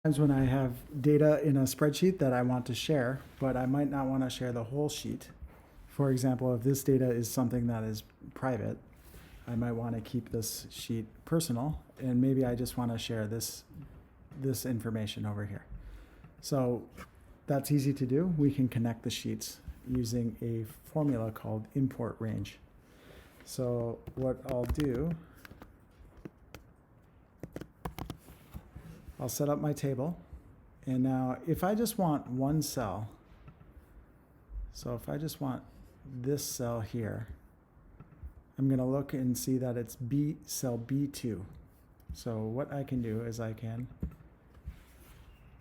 Sometimes when I have data in a spreadsheet that I want to share, but I might not want to share the whole sheet. For example, if this data is something that is private, I might want to keep this sheet personal, and maybe I just want to share this information over here. So that's easy to do. We can connect the sheets using a formula called import range. So what I'll do, I'll set up my table, and now if I just want one cell, so if I just want this cell here, I'm going to look and see that it's cell B2. So what I can do is I can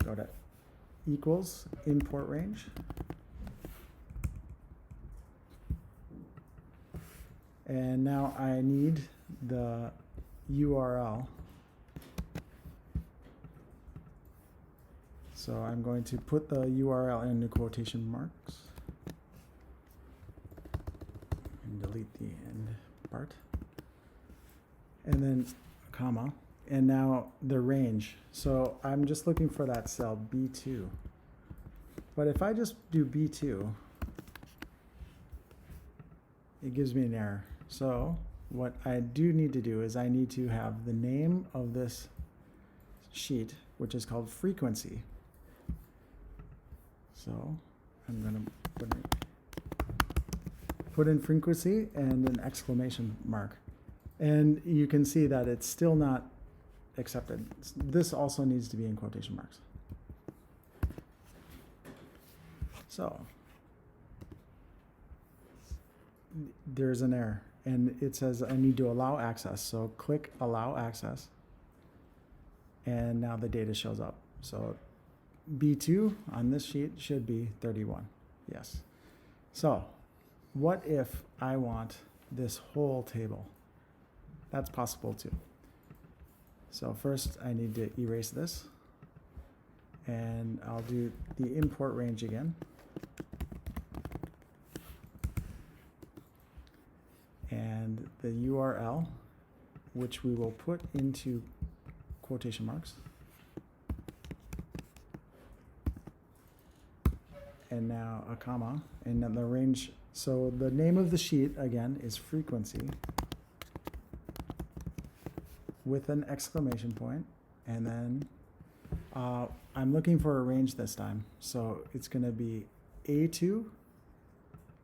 go to equals import range, and now I need the URL. So I'm going to put the URL in the quotation marks and delete the end part, and then a comma, and now the range. So I'm just looking for that cell B2. But if I just do B2, it gives me an error. So what I do need to do is I need to have the name of this sheet, which is called frequency. So I'm going to put in frequency and an exclamation mark. And you can see that it's still not accepted. This also needs to be in quotation marks. So there's an error, and it says I need to allow access. So click allow access, and now the data shows up. So B2 on this sheet should be 31. Yes. So what if I want this whole table? That's possible too. So first I need to erase this, and I'll do the import range again. And the URL, which we will put into quotation marks. And now a comma, and then the range. So the name of the sheet again is frequency with an exclamation point, and then I'm looking for a range this time. So it's going to be A2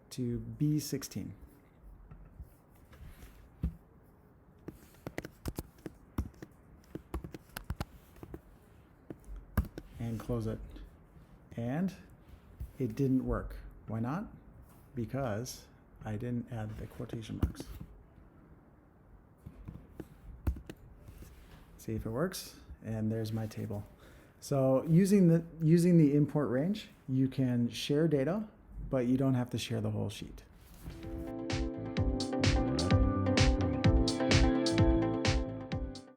to B16. And close it. And it didn't work. Why not? Because I didn't add the quotation marks. See if it works, and there's my table. So using the import range, you can share data, but you don't have to share the whole sheet.